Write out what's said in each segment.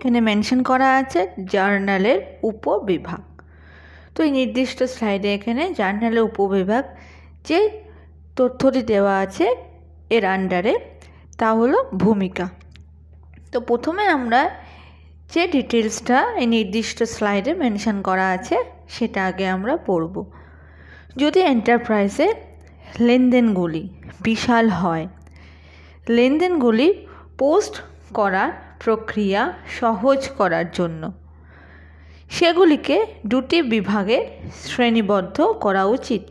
এখানে মেনশন করা আছে জার্নালের উপবিভাগ। তো এই নির্দিষ্ট স্লাইডে এখানে জার্নালের উপবিভাগ যে তথ্যটি দেওয়া আছে এর আন্ডারে তা হলো ভূমিকা। তো প্রথমে আমরা যে ডিটেলসটা এই নির্দিষ্ট স্লাইডে মেনশন করা আছে সেটা আগে আমরা পড়ব। যদি এন্টারপ্রাইজে লেনদেনগুলি বিশাল হয়, লেনদেনগুলি পোস্ট করার প্রক্রিয়া সহজ করার জন্য সেগুলিকে দুটি বিভাগে শ্রেণীবদ্ধ করা উচিত।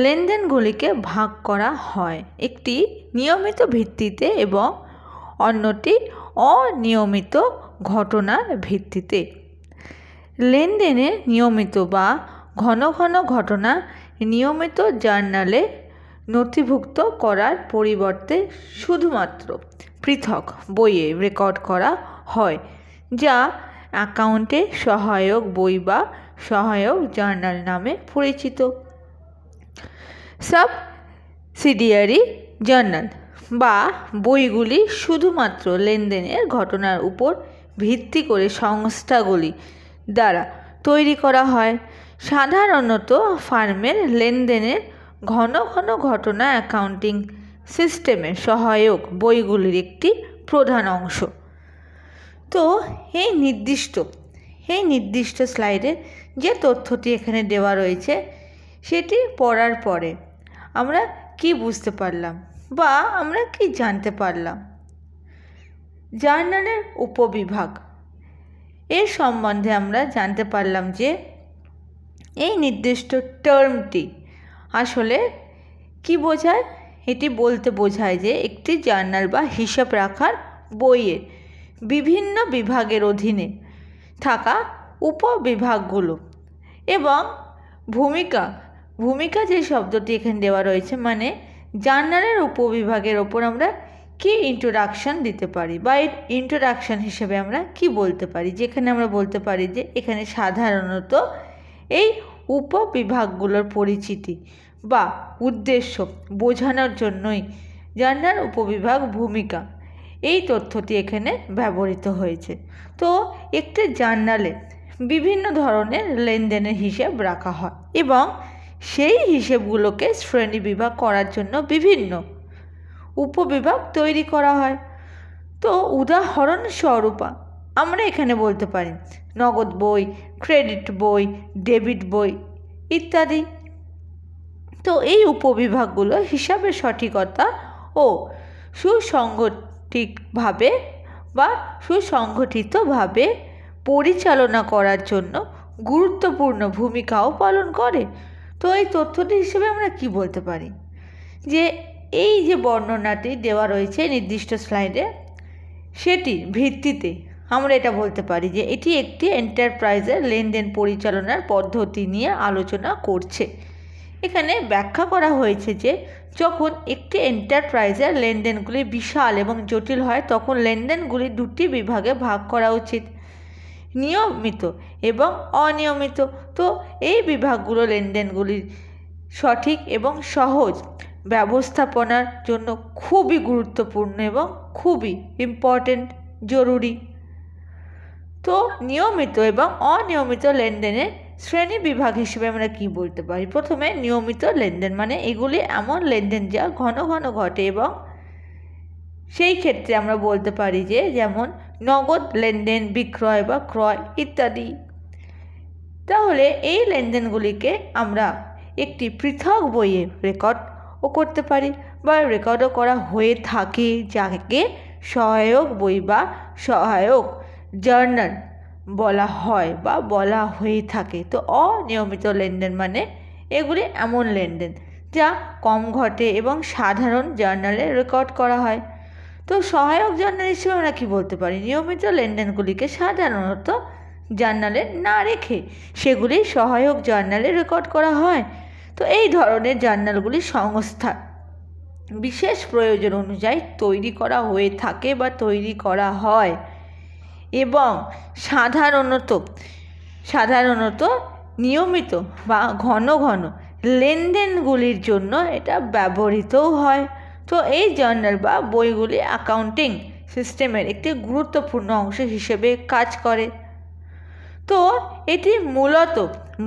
লেনদেনগুলিকে ভাগ করা হয়, একটি নিয়মিত ভিত্তিতে এবং অন্যটি অনিয়মিত ঘটনার ভিত্তিতে। লেনদেনের নিয়মিত বা ঘন ঘন ঘটনা নিয়মিত জার্নালে নথিভুক্ত করার পরিবর্তে শুধুমাত্র পৃথক বইয়ে রেকর্ড করা হয়, যা অ্যাকাউন্টে সহায়ক বই বা সহায়ক জার্নাল নামে পরিচিত। সাবসিডিয়ারি জার্নাল বা বইগুলি শুধুমাত্র লেনদেনের ঘটনার উপর ভিত্তি করে সংস্থাগুলি দ্বারা তৈরি করা হয়। সাধারণত ফার্মের লেনদেনের ঘন ঘন ঘটনা অ্যাকাউন্টিং সিস্টেমের সহায়ক বইগুলির একটি প্রধান অংশ। তো এই নির্দিষ্ট স্লাইডে যে তথ্যটি এখানে দেওয়া রয়েছে সেটি পড়ার পরে আমরা কি বুঝতে পারলাম বা আমরা কি জানতে পারলাম? জার্নালের উপবিভাগ এর সম্বন্ধে আমরা জানতে পারলাম যে এই নির্দিষ্ট টার্মটি আসলে কি বোঝায়। এটি বলতে বোঝায় যে একটি জার্নাল বা হিসাব রাখার বইয়ের বিভিন্ন বিভাগের অধীনে থাকা উপবিভাগগুলো এবং ভূমিকা যে শব্দটি এখানে দেওয়া রয়েছে মানে জার্নালের উপবিভাগের ওপর আমরা কি ইন্ট্রোডাকশন দিতে পারি বা এর ইন্ট্রোডাকশন হিসেবে আমরা কি বলতে পারি, যেখানে আমরা বলতে পারি যে এখানে সাধারণত এই উপবিভাগগুলোর পরিচিতি বা উদ্দেশ্য বোঝানোর জন্যই জার্নাল উপবিভাগ ভূমিকা এই তথ্যটি এখানে ব্যবহৃত হয়েছে। তো একটি জার্নালে বিভিন্ন ধরনের লেনদেনের হিসেব রাখা হয় এবং সেই হিসেবগুলোকে শ্রেণীবিভাগ করার জন্য বিভিন্ন উপবিভাগ তৈরি করা হয়। তো উদাহরণস্বরূপ আমরা এখানে বলতে পারি নগদ বই, ক্রেডিট বই, ডেবিট বই ইত্যাদি। তো এই উপবিভাগগুলো হিসাবের সঠিকতা ও সুসংগঠিতভাবে পরিচালনা করার জন্য গুরুত্বপূর্ণ ভূমিকাও পালন করে। তো এই তথ্যটি হিসেবে আমরা কি বলতে পারি যে এই যে বর্ণনাটি দেওয়া রয়েছে নির্দিষ্ট স্লাইডে সেটির ভিত্তিতে আমরা এটা বলতে পারি যে এটি একটি এন্টারপ্রাইজের লেনদেন পরিচালনার পদ্ধতি নিয়ে আলোচনা করছে। এখানে ব্যাখ্যা করা হয়েছে যে যখন একটি এন্টারপ্রাইজের লেনদেনগুলি বিশাল এবং জটিল হয় তখন লেনদেনগুলি দুটি বিভাগে ভাগ করা উচিত, নিয়মিত এবং অনিয়মিত। তো এই বিভাগগুলো লেনদেনগুলির সঠিক এবং সহজ ব্যবস্থাপনার জন্য খুবই গুরুত্বপূর্ণ এবং খুবই ইম্পর্টেন্ট, জরুরি। তো নিয়মিত এবং অনিয়মিত লেনদেনের শ্রেণী বিভাগ হিসেবে আমরা কি বলতে পারি? প্রথমে নিয়মিত লেনদেন মানে এগুলি এমন লেনদেন যা ঘন ঘন ঘটে এবং সেই ক্ষেত্রে আমরা বলতে পারি যে যেমন নগদ লেনদেন, বিক্রয় বা ক্রয় ইত্যাদি। তাহলে এই লেনদেনগুলিকে আমরা একটি পৃথক বইয়ে রেকর্ডও করতে পারি বা রেকর্ডও করা হয়ে থাকে, যাকে সহায়ক বই বা সহায়ক জার্নাল বলা হয় বা বলা হয়ে থাকে। তো অনিয়মিত লেনদেন মানে এগুলি এমন লেনদেন যা কম ঘটে এবং সাধারণ জার্নালে রেকর্ড করা হয়। তো সহায়ক জার্নাল হিসেবে আমরা কী বলতে পারি? নিয়মিত লেনদেনগুলিকে সাধারণত জার্নালে না রেখে সেগুলি সহায়ক জার্নালে রেকর্ড করা হয়। তো এই ধরনের জার্নালগুলি সংস্থার বিশেষ প্রয়োজন অনুযায়ী তৈরি করা হয়ে থাকে বা তৈরি করা হয় এবং সাধারণত নিয়মিত বা ঘন ঘন লেনদেনগুলির জন্য এটা ব্যবহৃতও হয়। তো এই জার্নাল বা বইগুলি অ্যাকাউন্টিং সিস্টেমের একটি গুরুত্বপূর্ণ অংশ হিসেবে কাজ করে। তো এটি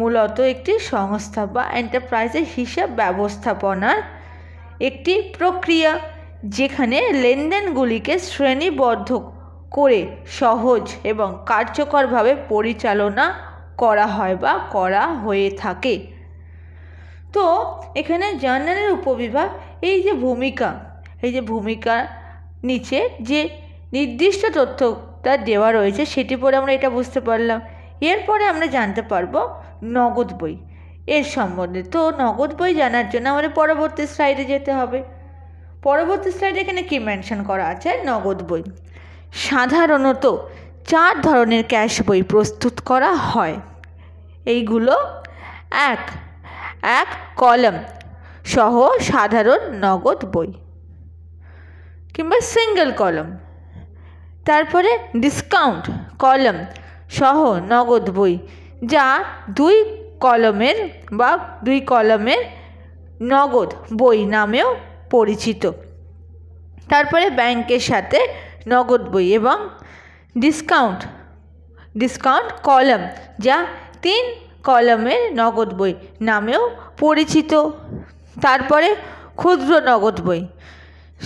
মূলত একটি সংস্থা বা এন্টারপ্রাইজের হিসাব ব্যবস্থাপনার একটি প্রক্রিয়া, যেখানে লেনদেনগুলিকে শ্রেণীবদ্ধ করে সহজ এবং কার্যকরভাবে পরিচালনা করা হয় বা করা হয়ে থাকে। তো এখানে জার্নালের উপবিভাগ এই যে ভূমিকা নিচে যে নির্দিষ্ট তথ্যটা দেওয়া রয়েছে সেটি পরে আমরা এটা বুঝতে পারলাম। এরপরে আমরা জানতে পারবো নগদ বই এর সম্বন্ধে। তো নগদ বই জানার জন্য আমাদের পরবর্তী স্লাইডে যেতে হবে। পরবর্তী স্লাইডে এখানে কি মেনশন করা আছে? নগদ বই সাধারণত 4 ধরনের ক্যাশ বই প্রস্তুত করা হয়। এইগুলো এক কলাম সহ সাধারণ নগদ বই কিংবা সিঙ্গেল কলাম। তারপরে ডিসকাউন্ট কলাম সহ নগদ বই, যা 2 কলামের নগদ বই নামেও পরিচিত। তারপরে ব্যাংকের সাথে নগদ বই এবং ডিসকাউন্ট কলাম, যা 3 কলামের নগদ বই নামেও পরিচিত। তারপরে ক্ষুদ্র নগদ বই,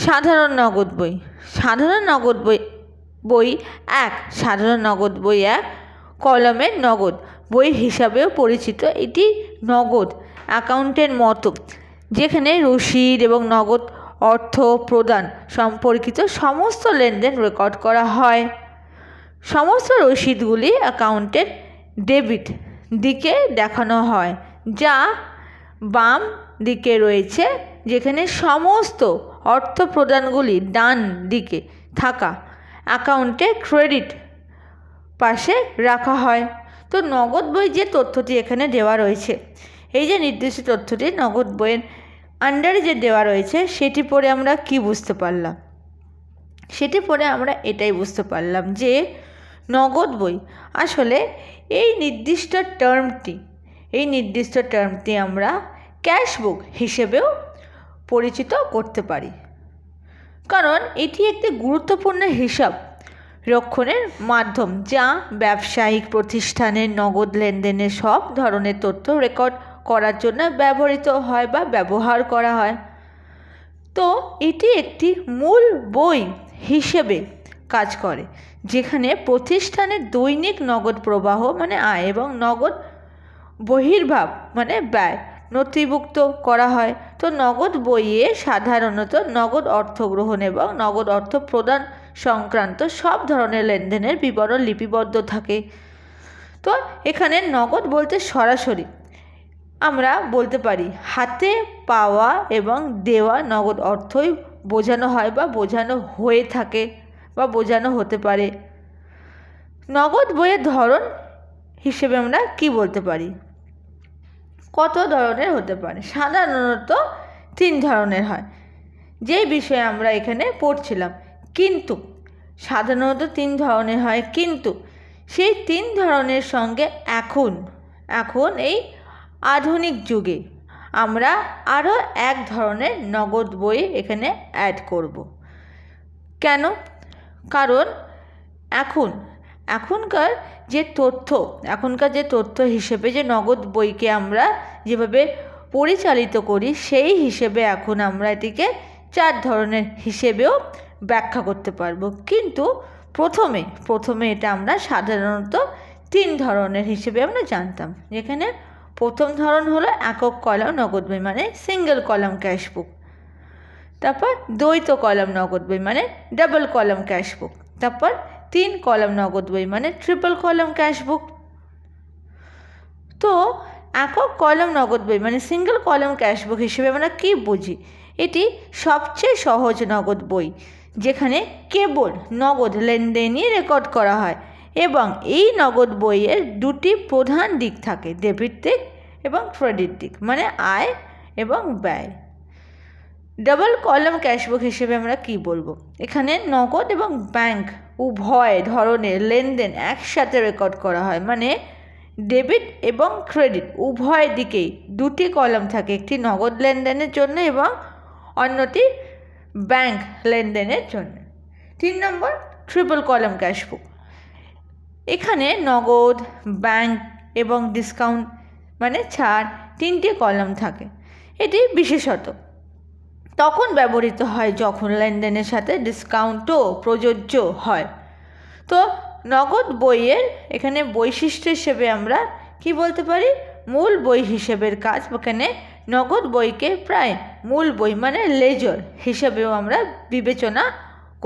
সাধারণ নগদ বই সাধারণ নগদ বই 1 কলামের নগদ বই হিসাবেও পরিচিত। এটি নগদ অ্যাকাউন্টের মতো, যেখানে রসিদ এবং নগদ অর্থ প্রদান সম্পর্কিত সমস্ত লেনদেন রেকর্ড করা হয়। সমস্ত রসিদগুলি অ্যাকাউন্টের ডেবিট দিকে দেখানো হয়, যা বাম দিকে রয়েছে, যেখানে সমস্ত অর্থ প্রদানগুলি ডান দিকে থাকা অ্যাকাউন্টে ক্রেডিট পাশে রাখা হয়। তো নগদ বই যে তথ্যটি এখানে দেওয়া রয়েছে, এই যে নির্দিষ্ট তথ্যটি নগদ বইয়ের আন্ডারে যে দেওয়া রয়েছে, সেটি পড়ে আমরা কি বুঝতে পারলাম? সেটি পড়ে আমরা এটাই বুঝতে পারলাম যে নগদ বই আসলে এই নির্দিষ্ট টার্মটি আমরা ক্যাশ বুক হিসেবেও পরিচিত করতে পারি, কারণ এটি একটি গুরুত্বপূর্ণ হিসাব রক্ষণের মাধ্যম, যা ব্যবসায়িক প্রতিষ্ঠানের নগদ লেনদেনের সব ধরনের তথ্য রেকর্ড করার জন্য ব্যবহৃত হয় বা ব্যবহার করা হয়। তো এটি একটি মূল বই হিসেবে কাজ করে, যেখানে প্রতিষ্ঠানের দৈনিক নগদ প্রবাহ মানে আয় এবং নগদ বহির্ভাব মানে ব্যয় নথিভুক্ত করা হয়। তো নগদ বইয়ে সাধারণত নগদ অর্থ গ্রহণ এবং নগদ অর্থ প্রদান সংক্রান্ত সব ধরনের লেনদেনের বিবরণ লিপিবদ্ধ থাকে। তো এখানে নগদ বলতে সরাসরি আমরা বলতে পারি হাতে পাওয়া এবং দেওয়া নগদ অর্থই বোঝানো হয় বা বোঝানো হয়ে থাকে বা বোঝানো হতে পারে। নগদ বইয়ের ধরন হিসেবে আমরা কি বলতে পারি? কত ধরনের হতে পারে? সাধারণত 3 ধরনের হয়, যেই বিষয়ে আমরা এখানে পড়ছিলাম। কিন্তু সাধারণত 3 ধরনের হয়, কিন্তু সেই 3 ধরনের সঙ্গে এখন এই আধুনিক যুগে আমরা আরও 1 ধরনের নগদ বই এখানে অ্যাড করব। কেন? কারণ এখনকার যে তথ্য হিসেবে যে নগদ বইকে আমরা যেভাবে পরিচালিত করি, সেই হিসেবে এখন আমরা এটিকে 4 ধরনের হিসেবেও ব্যাখ্যা করতে পারবো। কিন্তু প্রথমে এটা আমরা সাধারণত 3 ধরনের হিসেবে আমরা জানতাম, যেখানে প্রথম ধরন হলো একক কলাম নগদ বই মানে সিঙ্গেল কলাম ক্যাশ বুক। তারপর দ্বৈত কলাম নগদ বই মানে ডাবল কলাম ক্যাশ বুক। তারপর 3 কলাম নগদ বই মানে ট্রিপল কলাম ক্যাশ বুক। তো একক কলাম নগদ বই মানে সিঙ্গেল কলাম ক্যাশ বুক হিসেবে আমরা কি বুঝি? এটি সবচেয়ে সহজ নগদ বই, যেখানে কেবল নগদ লেনদেনই রেকর্ড করা হয় এবং এই নগদ বইয়ের 2টি প্রধান দিক থাকে, ডেবিট দিক এবং ক্রেডিট দিক মানে আয় এবং ব্যয়। ডাবল কলাম ক্যাশবুক হিসেবে আমরা কি বলবো? এখানে নগদ এবং ব্যাংক উভয় ধরনের লেনদেন একসাথে রেকর্ড করা হয়, মানে ডেবিট এবং ক্রেডিট উভয় দিকেই 2টি কলাম থাকে, একটি নগদ লেনদেনের জন্য এবং অন্যটি ব্যাংক লেনদেনের জন্য। 3 নম্বর ট্রিপল কলাম ক্যাশ বুক। এখানে নগদ, ব্যাংক এবং ডিসকাউন্ট মানে ছাড় 3টে কলাম থাকে। এটি বিশেষত তখন ব্যবহৃত হয় যখন লেনদেনের সাথে ডিসকাউন্টও প্রযোজ্য হয়। তো নগদ বইয়ের এখানে বৈশিষ্ট্য হিসেবে আমরা কি বলতে পারি, মূল বই হিসেবের কাজ। এখানে নগদ বইকে প্রায় মূল বই মানে লেজার হিসেবেও আমরা বিবেচনা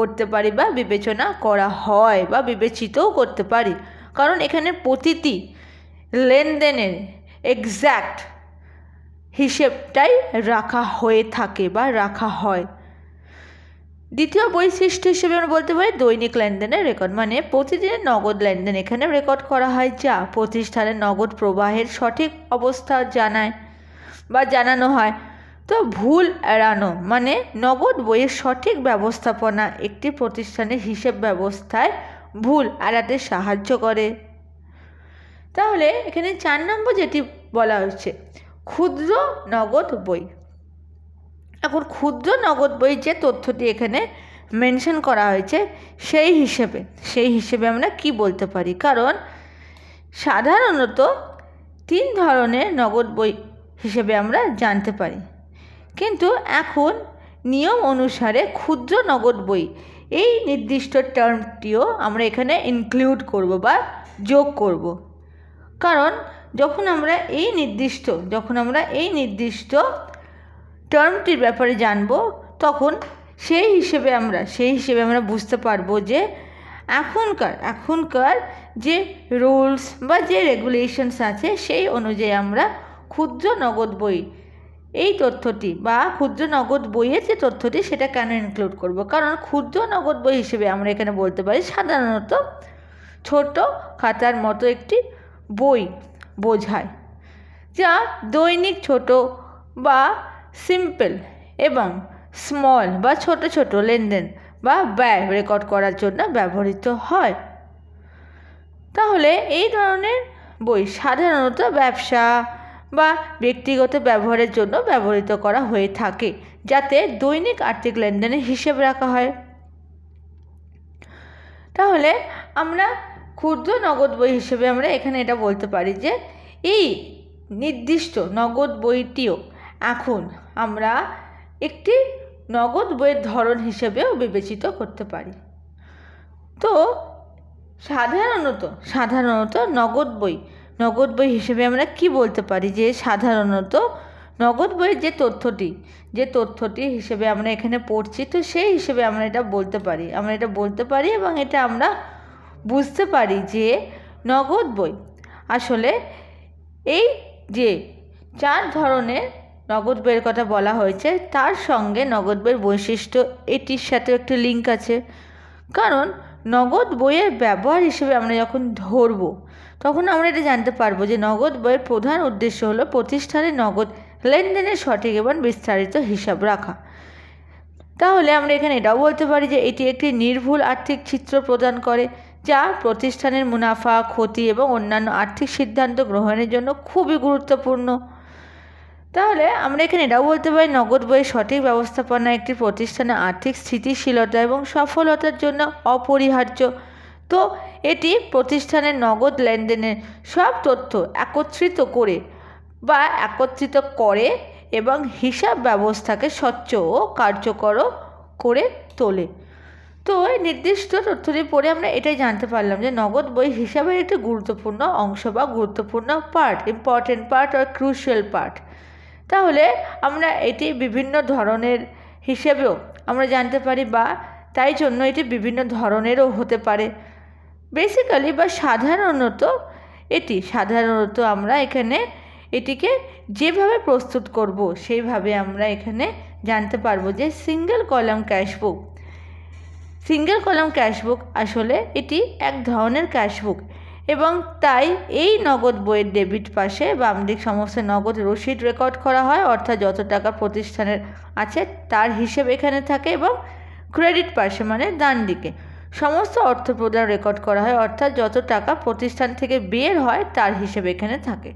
করতে পারি বা বিবেচনা করা হয় বা বিবেচিতও করতে পারি, কারণ এখানে প্রতিটি লেনদেনের এক্স্যাক্ট হিসেবটাই রাখা হয়ে থাকে বা রাখা হয়। দ্বিতীয় বৈশিষ্ট্য হিসেবে আমরা বলতে পারি দৈনিক লেনদেনের রেকর্ড, মানে প্রতিদিনের নগদ লেনদেন এখানে রেকর্ড করা হয়, যা প্রতিষ্ঠানের নগদ প্রবাহের সঠিক অবস্থা জানায় বা জানানো হয়। তো ভুল এড়ানো মানে নগদ বইয়ের সঠিক ব্যবস্থাপনা একটি প্রতিষ্ঠানের হিসেব ব্যবস্থায় ভুল এড়াতে সাহায্য করে। তাহলে এখানে 4 নম্বর যেটি বলা হচ্ছে ক্ষুদ্র নগদ বই। এখন ক্ষুদ্র নগদ বই যে তথ্যটি এখানে মেনশন করা হয়েছে সেই হিসেবে আমরা কি বলতে পারি, কারণ সাধারণত 3 ধরনের নগদ বই হিসেবে আমরা জানতে পারি, কিন্তু এখন নিয়ম অনুসারে ক্ষুদ্র নগদ বই এই নির্দিষ্ট টার্মটিও আমরা এখানে ইনক্লুড করব বা যোগ করব। কারণ যখন আমরা এই নির্দিষ্ট টার্মটির ব্যাপারে জানব, তখন সেই হিসেবে আমরা বুঝতে পারবো যে এখনকার যে রুলস বা যে রেগুলেশনস আছে সেই অনুযায়ী আমরা ক্ষুদ্র নগদ বই এই তথ্যটি বা ক্ষুদ্র নগদ বইয়ের যে তথ্যটি সেটা কেন ইনক্লুড করব, কারণ ক্ষুদ্র নগদ বই হিসেবে আমরা এখানে বলতে পারি সাধারণত ছোট খাতার মতো একটি বই বোঝায়, যা দৈনিক ছোট বা সিম্পল এবং স্মল বা ছোট ছোট লেনদেন বা ব্যয় রেকর্ড করার জন্য ব্যবহৃত হয়। তাহলে এই ধরনের বই সাধারণত ব্যবসা বা ব্যক্তিগত ব্যবহারের জন্য ব্যবহৃত করা হয়ে থাকে, যাতে দৈনিক আর্থিক লেনদেনের হিসেব রাখা হয়। তাহলে আমরা ক্ষুদ্র নগদ বই হিসেবে আমরা এখানে এটা বলতে পারি যে এই নির্দিষ্ট নগদ বইটিও এখন আমরা একটি নগদ বইয়ের ধরন হিসেবেও বিবেচিত করতে পারি। তো সাধারণত নগদ বই হিসেবে আমরা কি বলতে পারি যে সাধারণত নগদ বইয়ের যে তথ্যটি হিসেবে আমরা এখানে পড়ছি, তো সেই হিসেবে আমরা এটা বলতে পারি এবং এটা আমরা বুঝতে পারি যে নগদ বই আসলে এই যে 4 ধরনের নগদ বইয়ের কথা বলা হয়েছে তার সঙ্গে নগদ বইয়ের বৈশিষ্ট্য এটির সাথে একটি লিঙ্ক আছে। কারণ নগদ বইয়ের ব্যবহার হিসেবে আমরা যখন ধরব, তখন আমরা এটা জানতে পারবো যে নগদ বইয়ের প্রধান উদ্দেশ্য হলো প্রতিষ্ঠানের নগদ লেনদেনের সঠিক এবং বিস্তারিত হিসাব রাখা। তাহলে আমরা এখানে এটাও বলতে পারি যে এটি একটি নির্ভুল আর্থিক চিত্র প্রদান করে, যা প্রতিষ্ঠানের মুনাফা, ক্ষতি এবং অন্যান্য আর্থিক সিদ্ধান্ত গ্রহণের জন্য খুবই গুরুত্বপূর্ণ। তাহলে আমরা এখানে এটাও বলতে পারি নগদ বইয়ের সঠিক ব্যবস্থাপনা একটি প্রতিষ্ঠানের আর্থিক স্থিতিশীলতা এবং সফলতার জন্য অপরিহার্য। তো এটি প্রতিষ্ঠানের নগদ লেনদেনের সব তথ্য একত্রিত করে এবং হিসাব ব্যবস্থাকে স্বচ্ছ ও কার্যকর করে তোলে। তো এই নির্দিষ্ট তথ্যটি পড়ে আমরা এটাই জানতে পারলাম যে নগদ বই হিসাবের একটি গুরুত্বপূর্ণ অংশ বা গুরুত্বপূর্ণ পার্ট, ইম্পর্টেন্ট পার্ট আর ক্রুশিয়াল পার্ট। তাহলে আমরা এটি বিভিন্ন ধরনের হিসেবেও আমরা জানতে পারি, বা তাই জন্য এটি বিভিন্ন ধরনেরও হতে পারে। বেসিক্যালি বা সাধারণত আমরা এখানে এটিকে যেভাবে প্রস্তুত করব সেইভাবে আমরা এখানে জানতে পারবো যে সিঙ্গেল কলাম ক্যাশবুক আসলে এটি এক ধরনের ক্যাশবুক, এবং তাই এই নগদ বইয়ের ডেবিট পাশে বাম দিক সমস্ত নগদ রসিদ রেকর্ড করা হয়, অর্থাৎ যত টাকা প্রতিষ্ঠানের আছে তার হিসেব এখানে থাকে, এবং ক্রেডিট পাশে মানে ডান দিকে সমস্ত অর্থ প্রদান রেকর্ড করা হয়, অর্থাৎ যত টাকা প্রতিষ্ঠান থেকে বের হয় তার হিসেব এখানে থাকে।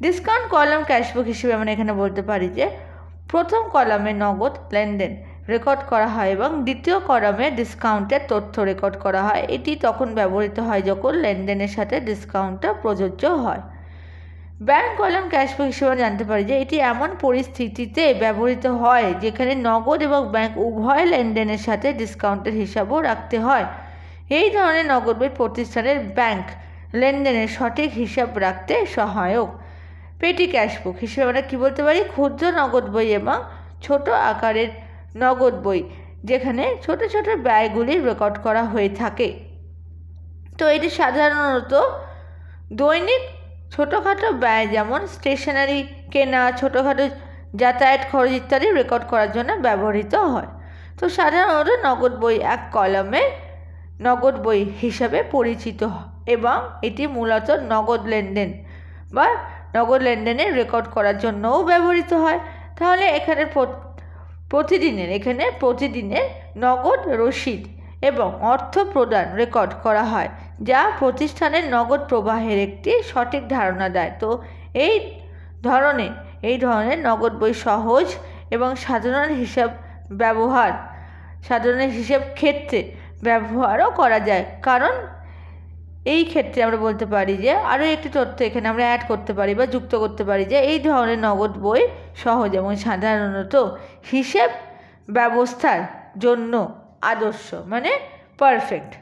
ডিসকাউন্ট কলাম ক্যাশবুক হিসেবে আমরা এখানে বলতে পারি যে প্রথম কলামে নগদ লেনদেন রেকর্ড করা হয় এবং দ্বিতীয় কলামে ডিসকাউন্টের তথ্য রেকর্ড করা হয়। এটি তখন ব্যবহৃত হয় যখন লেনদেনের সাথে ডিসকাউন্টটা প্রযোজ্য হয়। ব্যাংক কলাম ক্যাশবুক হিসেবে জানতে পারি যে এটি এমন পরিস্থিতিতে ব্যবহৃত হয় যেখানে নগদ এবং ব্যাংক উভয় লেনদেনের সাথে ডিসকাউন্টের হিসাবও রাখতে হয়। এই ধরনের নগদ বই প্রতিষ্ঠানের ব্যাংক লেনদেনের সঠিক হিসাব রাখতে সহায়ক। পেটি ক্যাশবুক হিসেবে আমরা কী বলতে পারি? ক্ষুদ্র নগদ বই এবং ছোট আকারের নগদ বই যেখানে ছোট ছোট ব্যয়গুলি রেকর্ড করা হয়ে থাকে। তো এটি সাধারণত দৈনিক ছোটোখাটো ব্যয় যেমন স্টেশনারি কেনা, ছোটোখাটো যাতায়াত খরচ ইত্যাদি রেকর্ড করার জন্য ব্যবহৃত হয়। তো সাধারণত নগদ বই এক কলামে নগদ বই হিসাবে পরিচিত এবং এটি মূলত নগদ লেনদেন বা নগদ লেনদেনের রেকর্ড করার জন্যও ব্যবহৃত হয়। তাহলে এখানে প্রতিদিনের নগদ রসিদ এবং অর্থ প্রদান রেকর্ড করা হয় যা প্রতিষ্ঠানের নগদ প্রবাহের একটি সঠিক ধারণা দেয়। তো এই ধরনের নগদ বই সহজ এবং সাধারণ হিসাব ক্ষেত্রে ব্যবহারও করা যায়। কারণ এই ক্ষেত্রে আমরা বলতে পারি যে আরও একটি তথ্য এখানে আমরা অ্যাড করতে পারি বা যুক্ত করতে পারি যে এই ধরনের নগদ বই সহজ এবং সাধারণত হিসেব ব্যবস্থার জন্য আদর্শ, মানে পারফেক্ট।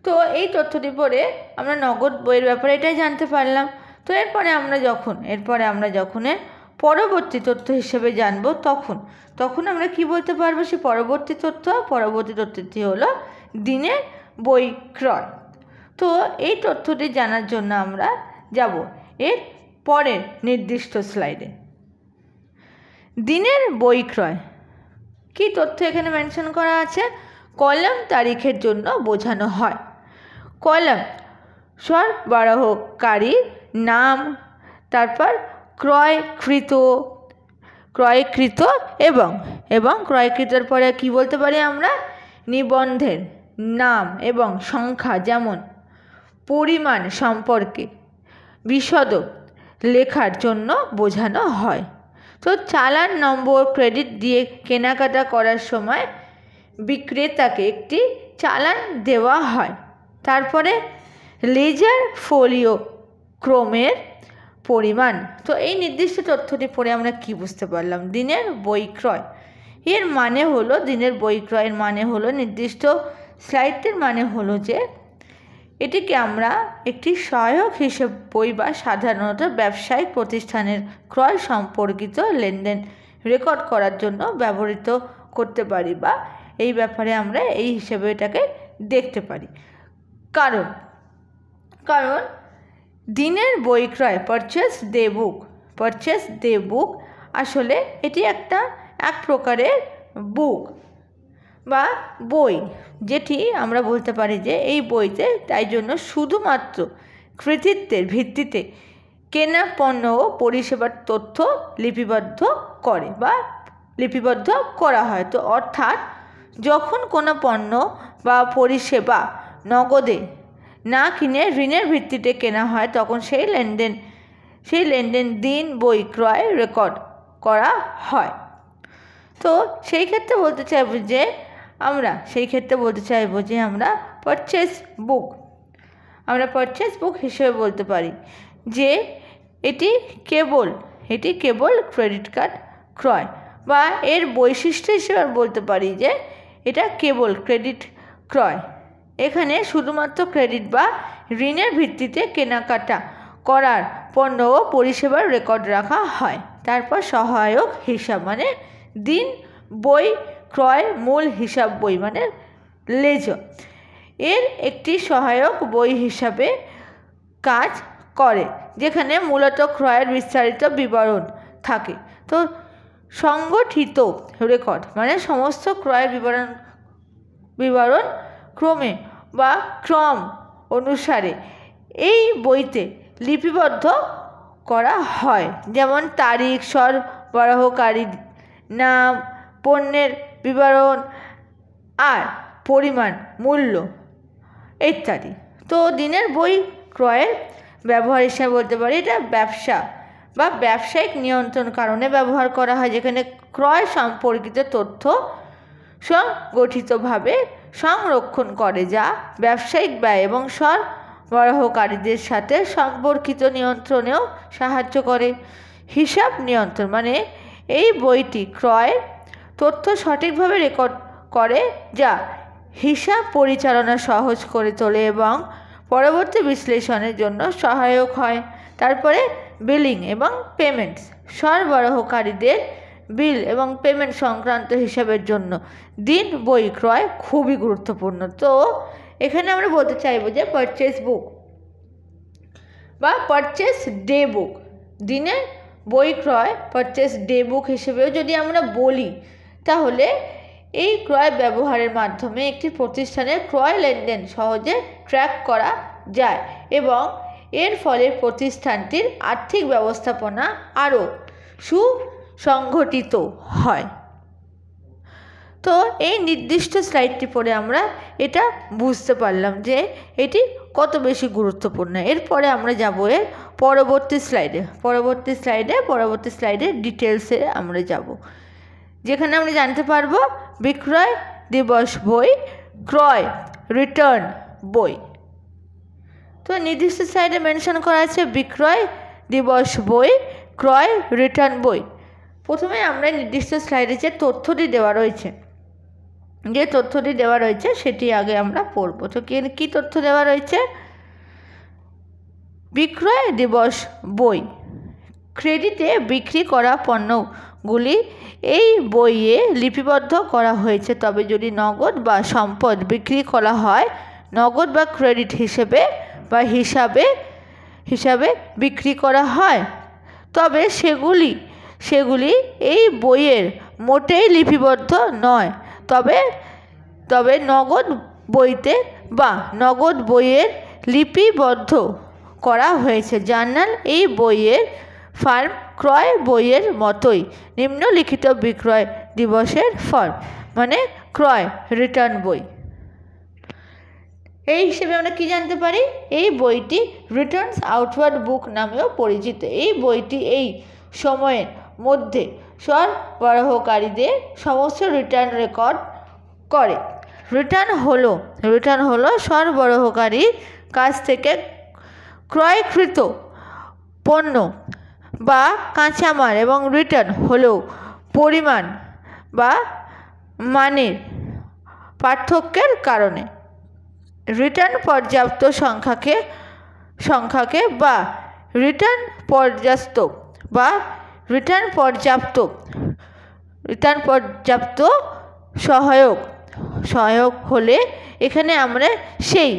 তো এই তথ্যটি পড়ে আমরা নগদ বইয়ের ব্যাপারে এটাই জানতে পারলাম। তো এরপরে আমরা যখন পরবর্তী তথ্য হিসেবে জানবো তখন আমরা কি বলতে পারবো? সে পরবর্তী তথ্যটি হলো দিনের বই ক্রয়। তো এই তথ্যটি জানার জন্য আমরা যাব এর পরের নির্দিষ্ট স্লাইডে। দিনের বই ক্রয় কী তথ্য এখানে মেনশন করা আছে? কলাম তারিখের জন্য বোঝানো হয়। কলাম সরবরাহকারীর নাম, তারপর ক্রয়কৃত এবং ক্রয়কৃতের পরে কি বলতে পারি আমরা? নিবন্ধের নাম এবং সংখ্যা, যেমন পরিমাণ সম্পর্কে বিশদ লেখার জন্য বোঝানো হয়। তো চালান নম্বর ক্রেডিট দিয়ে কেনাকাটা করার সময় বিক্রেতাকে একটি চালান দেওয়া হয়। তারপরে লেজার ফোলিও ক্রমের পরিমাণ। তো এই নির্দিষ্ট তথ্যটি পড়ে আমরা কি বুঝতে পারলাম? দিনের বই ক্রয় এর মানে হলো, দিনের বই ক্রয়ের মানে হলো, নির্দিষ্ট স্লাইডটির মানে হলো যে এটিকে আমরা একটি সহায়ক হিসেব বই বা সাধারণত ব্যবসায়িক প্রতিষ্ঠানের ক্রয় সম্পর্কিত লেনদেন রেকর্ড করার জন্য ব্যবহৃত করতে পারি বা এই ব্যাপারে আমরা এই হিসেবে এটাকে দেখতে পারি। কারণ দিনের বই ক্রয় পারচেস ডে বুক আসলে এটি এক প্রকারের বুক বা বই, যেটি আমরা বলতে পারি যে এই বইতে তাই জন্য শুধুমাত্র কৃতিত্বের ভিত্তিতে কেনা পণ্য ও পরিষেবার তথ্য লিপিবদ্ধ করা হয়। তো অর্থাৎ যখন কোনো পণ্য বা পরিষেবা নগদে না কিনে ঋণের ভিত্তিতে কেনা হয় তখন সেই লেনদেন দিন বই ক্রয় রেকর্ড করা হয়। তো সেই ক্ষেত্রে বলতে চাইবো যে আমরা পারচেস বুক হিসেবে বলতে পারি যে এটি কেবল ক্রেডিট কার্ড ক্রয়, বা এর বৈশিষ্ট্য হিসেবে বলতে পারি যে এটা কেবল ক্রেডিট ক্রয়। এখানে শুধুমাত্র ক্রেডিট বা ঋণের ভিত্তিতে কেনাকাটা করার পণ্য ও পরিষেবার রেকর্ড রাখা হয়। তারপর সহায়ক হিসাব মানে দিন বই ক্রয় মূল হিসাব বই মানে লেজার এর একটি সহায়ক বই হিসাবে কাজ করে, যেখানে মূলত ক্রয়ের বিস্তারিত বিবরণ থাকে। তো সংগঠিত রেকর্ড মানে সমস্ত ক্রয়ের বিবরণ ক্রম অনুসারে এই বইতে লিপিবদ্ধ করা হয়, যেমন তারিখ, সরবরাহকারীর নাম, পণ্যের বিবরণ আর পরিমাণ, মূল্য ইত্যাদি। তো দিনের বই ক্রয়ের ব্যবহার হিসেবে বলতে পারি এটা বা ব্যবসায়িক নিয়ন্ত্রণ কারণে ব্যবহার করা হয়, যেখানে ক্রয় সম্পর্কিত তথ্য সংগঠিতভাবে সংরক্ষণ করে, যা ব্যবসায়িক ব্যয় এবং সরবরাহকারীদের সাথে সম্পর্কিত নিয়ন্ত্রণেও সাহায্য করে। হিসাব নিয়ন্ত্রণ মানে এই বইটি ক্রয়ের তথ্য সঠিকভাবে রেকর্ড করে, যা হিসাব পরিচালনা সহজ করে তোলে এবং পরবর্তী বিশ্লেষণের জন্য সহায়ক হয়। তারপরে বিলিং এবং পেমেন্টস, সরবরাহকারীদের বিল এবং পেমেন্ট সংক্রান্ত হিসাবের জন্য দিন বই ক্রয় খুবই গুরুত্বপূর্ণ। তো এখানে আমরা বলতে চাইব যে পারচেস বুক বা পারচেস ডে বুক, দিনের বই ক্রয় পারচেস ডে বুক হিসেবেও যদি আমরা বলি, তাহলে এই ক্রয় ব্যবহারের মাধ্যমে একটি প্রতিষ্ঠানের ক্রয় লেনদেন সহজে ট্র্যাক করা যায় এবং এর ফলে প্রতিষ্ঠানটির আর্থিক ব্যবস্থাপনা আরও সুসংগঠিত হয়। তো এই নির্দিষ্ট স্লাইডটি পড়ে আমরা এটা বুঝতে পারলাম যে এটি কত বেশি গুরুত্বপূর্ণ। এরপরে আমরা যাব এর পরবর্তী স্লাইডে ডিটেলসে আমরা যাব, যেখানে আমরা জানতে পারবো বিক্রয় দিবস বই, ক্রয় রিটার্ন বই। তো নির্দিষ্ট স্লাইডে মেনশন করা আছে বিক্রয় দিবস বই, ক্রয় রিটার্ন বই। প্রথমে আমরা নির্দিষ্ট স্লাইডে যে তথ্যটি দেওয়া রয়েছে সেটি আগে আমরা পড়ব। তো কী তথ্য দেওয়া রয়েছে? বিক্রয় দিবস বই, ক্রেডিটে বিক্রি করা পণ্যগুলি এই বইয়ে লিপিবদ্ধ করা হয়েছে, তবে যদি নগদ বা সম্পদ বিক্রি করা হয় নগদ বা ক্রেডিট হিসাবে বিক্রি করা হয়, তবে সেগুলি এই বইয়ের মোটেই লিপিবদ্ধ নয়। তবে নগদ বইয়ের লিপিবদ্ধ করা হয়েছে। জার্নাল এই বইয়ের ফার্ম ক্রয় বইয়ের মতোই নিম্নলিখিত বিক্রয় দিবসের ফর্ম মানে ক্রয় রিটার্ন বই। এই হিসেবে আমরা কি জানতে পারি? এই বইটি রিটার্নস আউটওয়ার্ড বুক নামেও পরিচিত। এই বইটি এই সময়ের মধ্যে সরবরাহকারীদের সমস্ত রিটার্ন রেকর্ড করে। রিটার্ন হলো সরবরাহকারীর কাছ থেকে ক্রয়কৃত পণ্য বা কাঁচামাল এবং রিটার্ন হলেও পরিমাণ বা মানের পার্থক্যের কারণে রিটার্ন পর্যাপ্ত সংখ্যাকে বা রিটার্ন পর্যাপ্ত সহায়ক হলে এখানে আমরা সেই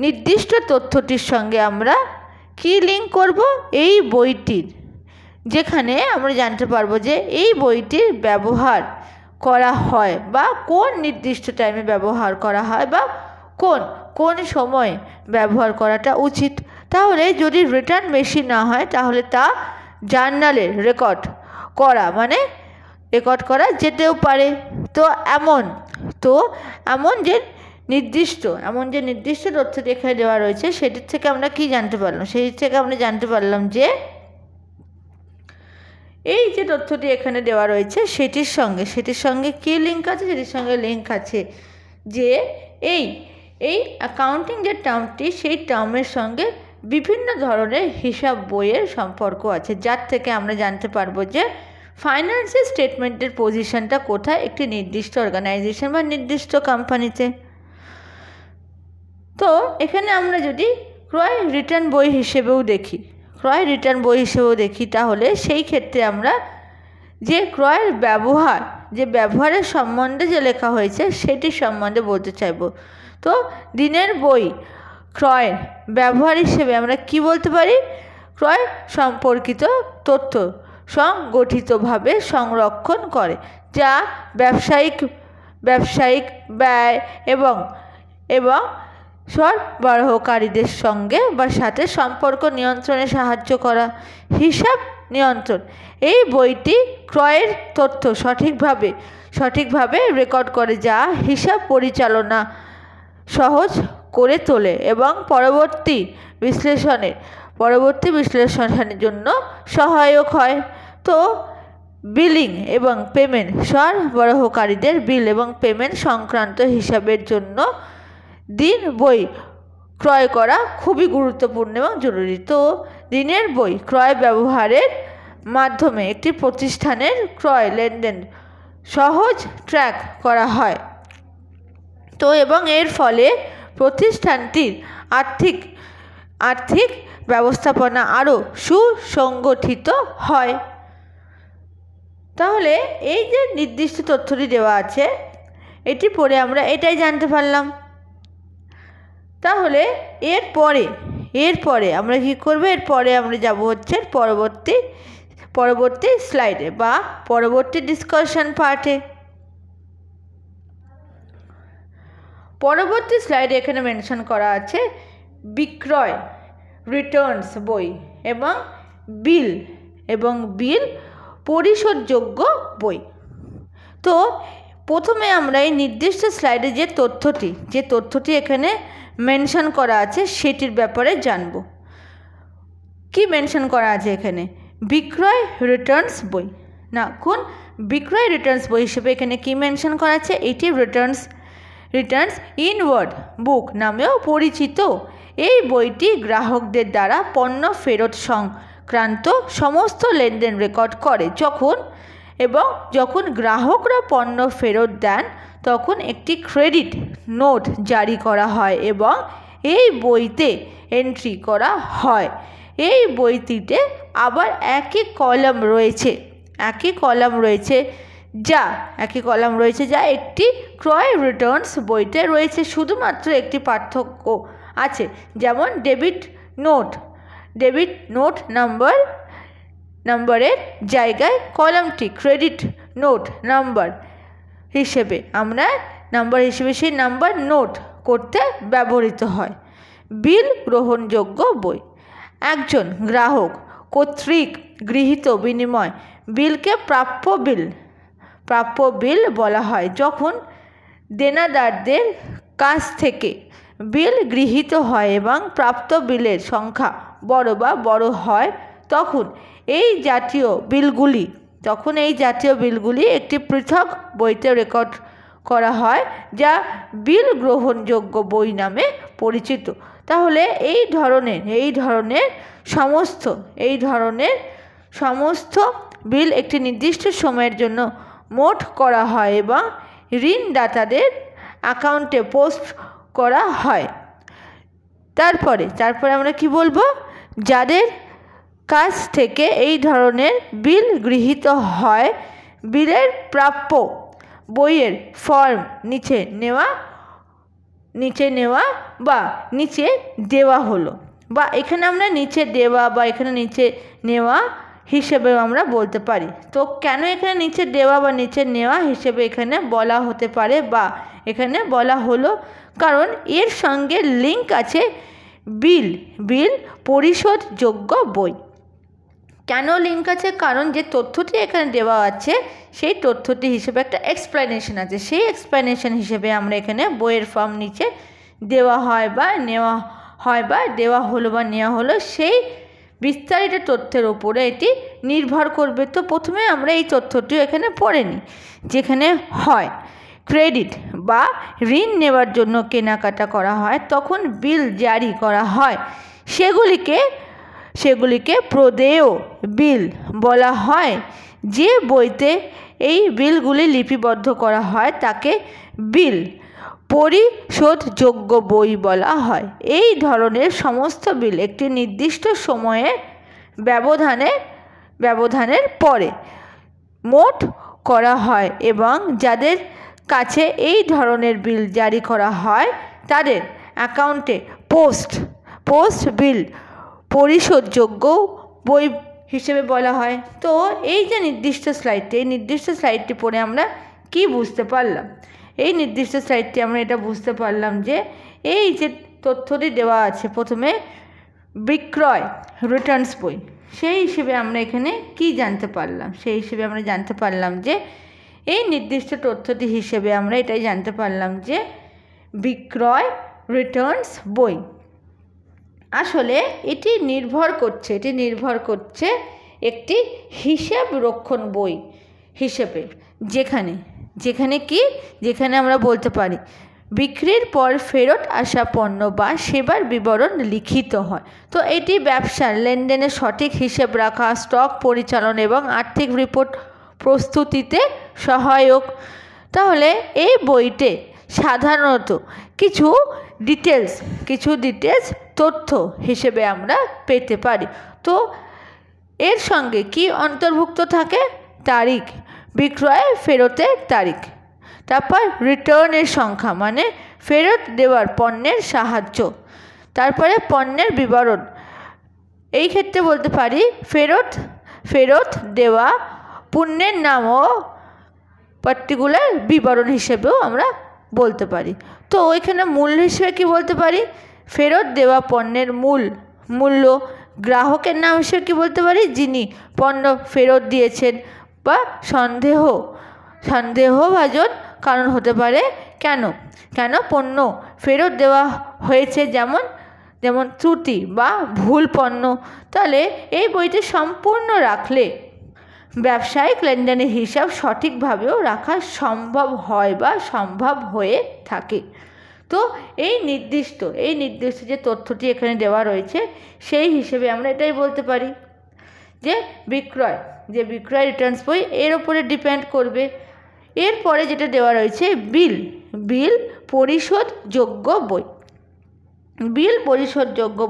নির্দিষ্ট তথ্যটির সঙ্গে আমরা কি লিঙ্ক করব? এই বইটির, যেখানে আমরা জানতে পারবো যে এই বইটির ব্যবহার করা হয় বা কোন নির্দিষ্ট টাইমে ব্যবহার করা হয় বা কোন সময় ব্যবহার করাটা উচিত। তাহলে যদি রিটার্ন বেশি না হয় তাহলে তা জার্নালে রেকর্ড করা যেতেও পারে। তো এমন যে নির্দিষ্ট তথ্যটি এখানে দেওয়া রয়েছে সেটির থেকে আমরা কি জানতে পারলাম? আমরা জানতে পারলাম যে এই যে তথ্যটি এখানে দেওয়া রয়েছে সেটির সঙ্গে কি লিঙ্ক আছে? সেটির সঙ্গে লিঙ্ক আছে যে এই অ্যাকাউন্টিং যে টার্মটি, সেই টার্মের সঙ্গে বিভিন্ন ধরনের হিসাব বইয়ের সম্পর্ক আছে, যার থেকে আমরা জানতে পারবো যে ফাইন্যান্সিয়াল স্টেটমেন্টের পজিশনটা কোথায় একটি নির্দিষ্ট অর্গানাইজেশন বা নির্দিষ্ট কোম্পানিতে। তো এখানে আমরা যদি ক্রয় রিটার্ন বই হিসেবেও দেখি তাহলে সেই ক্ষেত্রে আমরা যে ক্রয়ের ব্যবহারের সম্বন্ধে যে লেখা হয়েছে সেটির সম্বন্ধে বলতে চাইব। তো দিনের বই ক্রয়ের ব্যবহার হিসেবে আমরা কি বলতে পারি? ক্রয় সম্পর্কিত তথ্য সংগঠিতভাবে সংরক্ষণ করে, যা ব্যবসায়িক ব্যয় এবং সরবরাহকারীদের সঙ্গে বা সাথে সম্পর্ক নিয়ন্ত্রণে সাহায্য করা। হিসাব নিয়ন্ত্রণ, এই বইটি ক্রয়ের তথ্য সঠিকভাবে রেকর্ড করে, যা হিসাব পরিচালনা সহজ করে তোলে এবং পরবর্তী বিশ্লেষণের পরবর্তী বিশ্লেষণের জন্য সহায়ক হয়। তো বিলিং এবং পেমেন্ট, সরবরাহকারীদের বিল এবং পেমেন্ট সংক্রান্ত হিসাবের জন্য দিন বই ক্রয় করা খুবই গুরুত্বপূর্ণ এবং জরুরি। তো দিনের বই ক্রয় ব্যবহারের মাধ্যমে একটি প্রতিষ্ঠানের ক্রয় লেনদেন সহজ ট্র্যাক করা হয়। তো এবং এর ফলে প্রতিষ্ঠানটির আর্থিক ব্যবস্থাপনা আরও সুসংগঠিত হয়। তাহলে এই যে নির্দিষ্ট তথ্যটি দেওয়া আছে, এটি পড়ে আমরা এটাই জানতে পারলাম। তাহলে এরপরে আমরা কি করব? এরপরে আমরা যাব হচ্ছে পরবর্তী স্লাইডে বা পরবর্তী ডিসকাশন পার্টে। পরবর্তী স্লাইডে এখানে মেনশন করা আছে বিক্রয় রিটার্নস বই এবং বিল পরিশোধযোগ্য বই। তো প্রথমে আমরা এই নির্দিষ্ট স্লাইডে যে তথ্যটি এখানে মেনশন করা আছে সেটির ব্যাপারে জানব। কি মেনশন করা আছে এখানে? বিক্রয় রিটার্নস বই। না, কোন বিক্রয় রিটার্নস বই হিসেবে এখানে কি মেনশন করা আছে? এটি রিটার্নস ইনওয়ার্ড বুক নামেও পরিচিত। এই বইটি গ্রাহকদের দ্বারা পণ্য ফেরত সংক্রান্ত সমস্ত লেনদেন রেকর্ড করে। যখন গ্রাহকরা পণ্য ফেরত দেন তখন একটি ক্রেডিট নোট জারি করা হয় এবং এই বইতে এন্ট্রি করা হয়। এই বইটিতে আবার একই কলাম রয়েছে যা একটি ক্রয় রিটার্নস বইতে রয়েছে। শুধুমাত্র একটি পার্থক্য আছে, যেমন ডেবিট নোট নাম্বারের জায়গায় কলামটি ক্রেডিট নোট নাম্বার হিসেবে সেই নাম্বার নোট করতে ব্যবহৃত হয়। বিল গ্রহণযোগ্য বই। একজন গ্রাহক কর্তৃক গৃহীত বিনিময় বিলকে প্রাপ্য বিল বলা হয়। যখন দেনাদারদের কাছ থেকে বিল গৃহীত হয় এবং প্রাপ্ত বিলের সংখ্যা বড় হয় তখন এই জাতীয় বিলগুলি একটি পৃথক বইতে রেকর্ড করা হয়, যা বিল গ্রহণযোগ্য বই নামে পরিচিত। তাহলে এই ধরনের সমস্ত বিল একটি নির্দিষ্ট সময়ের জন্য মোট করা হয় এবং ঋণদাতাদের অ্যাকাউন্টে পোস্ট করা হয়। তারপরে আমরা কি বলবো? যাদের কাছ থেকে এই ধরনের বিল গৃহীত হয়, বিলের প্রাপ্য বইয়ের ফর্ম নিচে নেওয়া বা নিচে দেওয়া হলো, বা এখানে আমরা নিচে দেওয়া বা এখানে নিচে নেওয়া হিসেবেও আমরা বলতে পারি। তো কেন এখানে নিচে দেওয়া বা নিচে নেওয়া হিসেবে এখানে বলা হতে পারে বা এখানে বলা হলো? কারণ এর সঙ্গে লিঙ্ক আছে বিল পরিশোধযোগ্য বই। কেন লিঙ্ক আছে? কারণ যে তথ্যটি এখানে দেওয়া আছে সেই তথ্যটি হিসেবে একটা এক্সপ্লেনেশন আছে। সেই এক্সপ্লেনেশন হিসেবে আমরা এখানে বইয়ের ফর্ম নিচে দেওয়া হয় বা নেওয়া হয় বা দেওয়া হলো বা নেওয়া হলো, সেই বিস্তারিত তথ্যের উপরে এটি নির্ভর করবে। তো প্রথমে আমরা এই তথ্যটিও এখানে পড়ে নিই। যেখানে হয় ক্রেডিট বা ঋণ নেওয়ার জন্য কেনাকাটা করা হয় তখন বিল জারি করা হয়। সেগুলিকে প্রদেয় বিল বলা হয়। যে বইতে এই বিলগুলি লিপিবদ্ধ করা হয় তাকে বিল পরিশোধযোগ্য বই বলা হয়। এই ধরনের সমস্ত বিল একটি নির্দিষ্ট সময়ের ব্যবধানের পরে মোট করা হয় এবং যাদের কাছে এই ধরনের বিল জারি করা হয় তাদের অ্যাকাউন্টে পোস্ট বিল পরিশোধযোগ্য বই হিসেবে বলা হয়। তো এই যে নির্দিষ্ট স্লাইডটি পড়ে আমরা কি বুঝতে পারলাম? এই নির্দিষ্ট স্লাইডটি আমরা এটা বুঝতে পারলাম যে এই যে তথ্যটি দেওয়া আছে প্রথমে বিক্রয় রিটার্নস বই, সেই হিসেবে আমরা এখানে কি জানতে পারলাম? সেই হিসেবে আমরা জানতে পারলাম যে এই নির্দিষ্ট তথ্যটি হিসেবে আমরা এটাই জানতে পারলাম যে বিক্রয় রিটার্নস বই আসলে এটি নির্ভর করছে একটি হিসাব রক্ষণ বই হিসেবে, যেখানে আমরা বলতে পারি বিক্রির পর ফেরত আসা পণ্য বা সেবার বিবরণ লিখিত হয়। তো এটি ব্যবসার লেনদেনের সঠিক হিসেব রাখা, স্টক পরিচালনা এবং আর্থিক রিপোর্ট প্রস্তুতিতে সহায়ক। তাহলে এই বইতে সাধারণত কিছু ডিটেলস তথ্য হিসেবে আমরা পেতে পারি। তো এর সঙ্গে কি অন্তর্ভুক্ত থাকে? তারিখ, বিক্রয় ফেরতের তারিখ, তারপর রিটার্নের সংখ্যা মানে ফেরত দেওয়ার পণ্যের সাহায্য, তারপরে পণ্যের বিবরণ, এই ক্ষেত্রে বলতে পারি ফেরত দেওয়া পণ্যের নাম ও পার্টিকুলার বিবরণ হিসেবেও আমরা বলতে পারি। তো ওইখানে মূল্য হিসেবে কি বলতে পারি? ফেরত দেওয়া পণ্যের মূল্য। গ্রাহকের নাম হিসেবে কি বলতে পারি? যিনি পণ্য ফেরত দিয়েছেন, বা সন্দেহভাজন কারণ হতে পারে কেন পণ্য ফেরত দেওয়া হয়েছে, যেমন ত্রুটি বা ভুল পণ্য। তাহলে এই বইটি সম্পূর্ণ রাখলে ব্যবসায়িক লেনদেনের হিসাব সঠিকভাবেও রাখা সম্ভব হয় বা সম্ভব হয়ে থাকে। তো এই নির্দিষ্ট যে তথ্যটি এখানে দেওয়া রয়েছে, সেই হিসেবে আমরা এটাই বলতে পারি যে বিক্রয় রিটার্নস বই এর উপরে ডিপেন্ড করবে। এরপরে যেটা দেওয়া রয়েছে বিল পরিশোধযোগ্য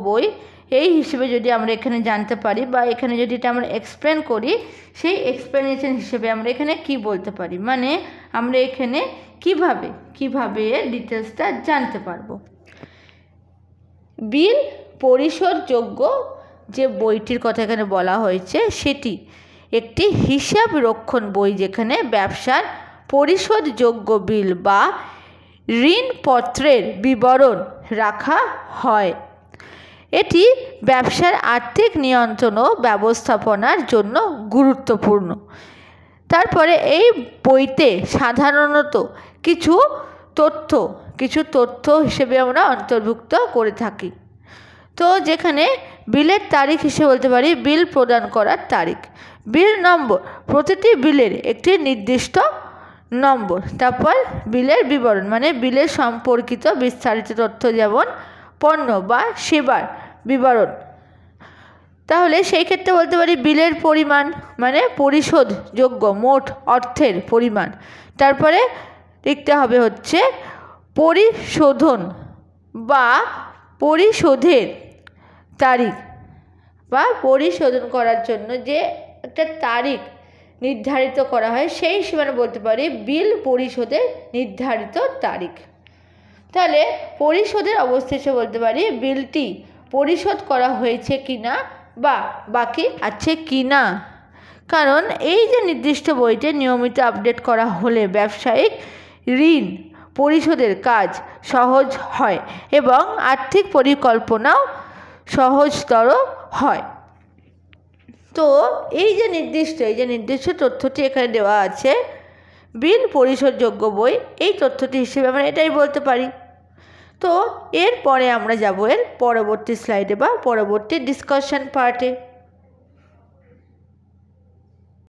বই, এই হিসেবে যদি আমরা এখানে জানতে পারি বা এখানে যদি এটা আমরা এক্সপ্লেন করি, সেই এক্সপ্লেনেশন হিসেবে আমরা এখানে কি বলতে পারি, মানে আমরা এখানে কিভাবে এর ডিটেলসটা জানতে পারবো। বিল পরিশোধযোগ্য যে বইটির কথা এখানে বলা হয়েছে, সেটি একটি হিসাব রক্ষণ বই, যেখানে ব্যবসার পরিশোধযোগ্য বিল বা ঋণপত্রের বিবরণ রাখা হয়। এটি ব্যবসার আর্থিক নিয়ন্ত্রণ ও ব্যবস্থাপনার জন্য গুরুত্বপূর্ণ। তারপরে এই বইতে সাধারণত কিছু তথ্য হিসেবে আমরা অন্তর্ভুক্ত করে থাকি। তো যেখানে বিলের তারিখ হিসেবে বলতে পারি বিল প্রদান করার তারিখ, বিল নম্বর, প্রতিটি বিলের একটি নির্দিষ্ট নম্বর, তারপর বিলের বিবরণ মানে বিলের সম্পর্কিত বিস্তারিত তথ্য, যেমন পণ্য বা সেবার বিবরণ। তাহলে সেই ক্ষেত্রে বলতে পারি বিলের পরিমাণ মানে পরিশোধযোগ্য মোট অর্থের পরিমাণ। তারপরে দেখতে হবে হচ্ছে পরিশোধন বা পরিশোধের তারিখ, বা পরিশোধন করার জন্য যে একটা তারিখ নির্ধারিত করা হয়, সেই সীমানা বলতে পারি বিল পরিশোধের নির্ধারিত তারিখ। তাহলে পরিশোধের অবস্থা হিসেবে বলতে পারি বিলটি পরিশোধ করা হয়েছে কিনা বা বাকি আছে কিনা। কারণ এই যে নির্দিষ্ট বইটি নিয়মিত আপডেট করা হলে ব্যবসায়িক ঋণ পরিশোধের কাজ সহজ হয় এবং আর্থিক পরিকল্পনাও সহজতর হয়। তো এই যে নির্দিষ্ট তথ্যটি এখানে দেওয়া আছে বিল পরিশোধযোগ্য বই, এই তথ্যটি হিসেবে আমরা এটাই বলতে পারি। তো এরপরে আমরা যাব এর পরবর্তী স্লাইডে বা পরবর্তী ডিসকাশন পার্টে।